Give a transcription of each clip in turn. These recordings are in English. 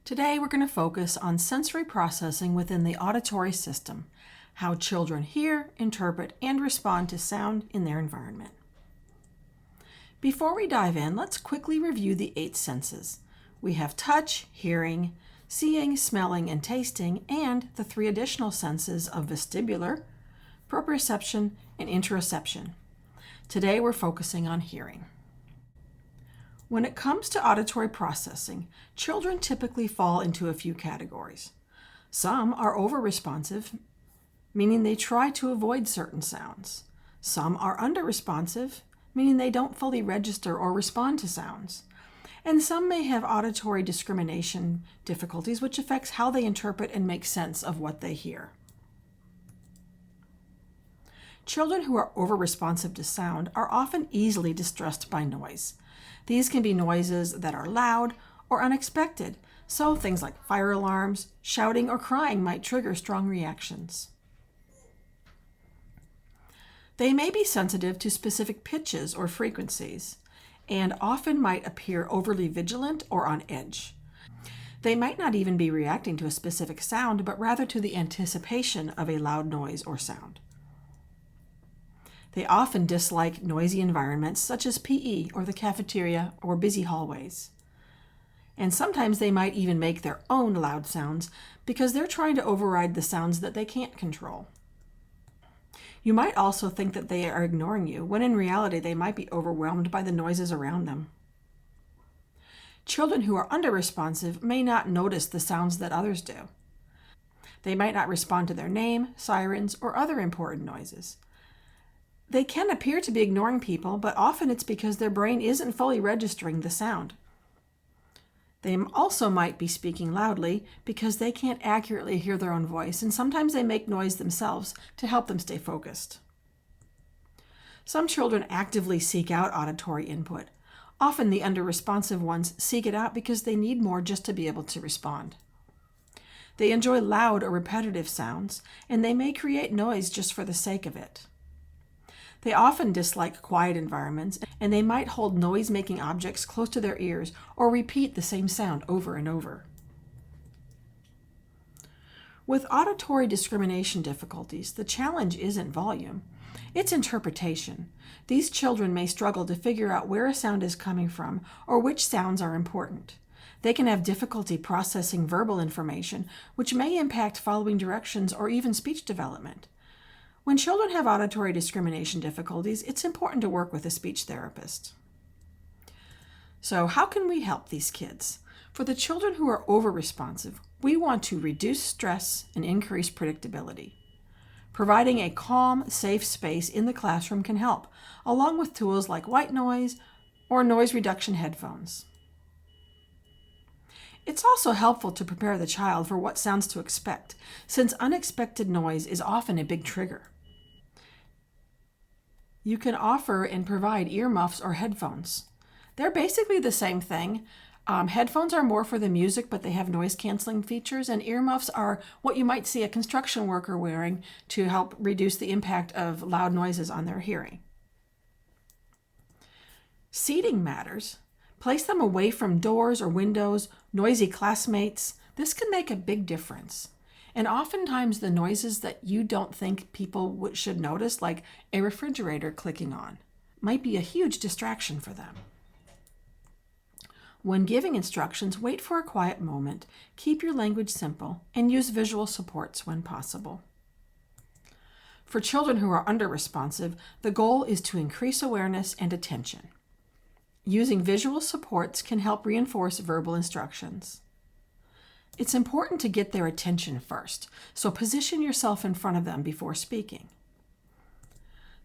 Today we're going to focus on sensory processing within the auditory system, how children hear, interpret, and respond to sound in their environment. Before we dive in, let's quickly review the 8 senses. We have touch, hearing, seeing, smelling, and tasting, and the 3 additional senses of vestibular, proprioception, and interoception. Today we're focusing on hearing. When it comes to auditory processing, children typically fall into a few categories. Some are over-responsive, meaning they try to avoid certain sounds. Some are under-responsive, meaning they don't fully register or respond to sounds. And some may have auditory discrimination difficulties, which affects how they interpret and make sense of what they hear. Children who are over-responsive to sound are often easily distressed by noise. These can be noises that are loud or unexpected, so things like fire alarms, shouting, or crying might trigger strong reactions. They may be sensitive to specific pitches or frequencies, and often might appear overly vigilant or on edge. They might not even be reacting to a specific sound, but rather to the anticipation of a loud noise or sound. They often dislike noisy environments such as PE or the cafeteria or busy hallways. And sometimes they might even make their own loud sounds because they're trying to override the sounds that they can't control. You might also think that they are ignoring you, when in reality they might be overwhelmed by the noises around them. Children who are under-responsive may not notice the sounds that others do. They might not respond to their name, sirens, or other important noises. They can appear to be ignoring people, but often it's because their brain isn't fully registering the sound. They also might be speaking loudly because they can't accurately hear their own voice, and sometimes they make noise themselves to help them stay focused. Some children actively seek out auditory input. Often the under-responsive ones seek it out because they need more just to be able to respond. They enjoy loud or repetitive sounds, and they may create noise just for the sake of it. They often dislike quiet environments, and they might hold noise-making objects close to their ears or repeat the same sound over and over. With auditory discrimination difficulties, the challenge isn't volume, it's interpretation. These children may struggle to figure out where a sound is coming from or which sounds are important. They can have difficulty processing verbal information, which may impact following directions or even speech development. When children have auditory discrimination difficulties, it's important to work with a speech therapist. So how can we help these kids? For the children who are over-responsive, we want to reduce stress and increase predictability. Providing a calm, safe space in the classroom can help, along with tools like white noise or noise reduction headphones. It's also helpful to prepare the child for what sounds to expect, since unexpected noise is often a big trigger. You can offer and provide earmuffs or headphones. They're basically the same thing. Headphones are more for the music, but they have noise-canceling features, and earmuffs are what you might see a construction worker wearing to help reduce the impact of loud noises on their hearing. Seating matters. Place them away from doors or windows, noisy classmates. This can make a big difference. And oftentimes the noises that you don't think people should notice, like a refrigerator clicking on, might be a huge distraction for them. When giving instructions, wait for a quiet moment, keep your language simple, and use visual supports when possible. For children who are under-responsive, the goal is to increase awareness and attention. Using visual supports can help reinforce verbal instructions. It's important to get their attention first, so position yourself in front of them before speaking.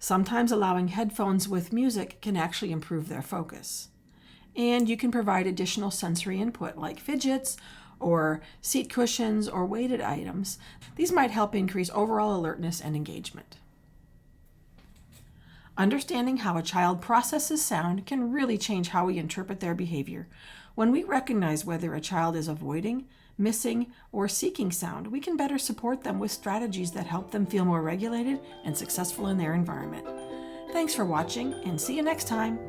Sometimes allowing headphones with music can actually improve their focus. And you can provide additional sensory input like fidgets or seat cushions or weighted items. These might help increase overall alertness and engagement. Understanding how a child processes sound can really change how we interpret their behavior. When we recognize whether a child is avoiding, missing, or seeking sound, we can better support them with strategies that help them feel more regulated and successful in their environment. Thanks for watching, and see you next time.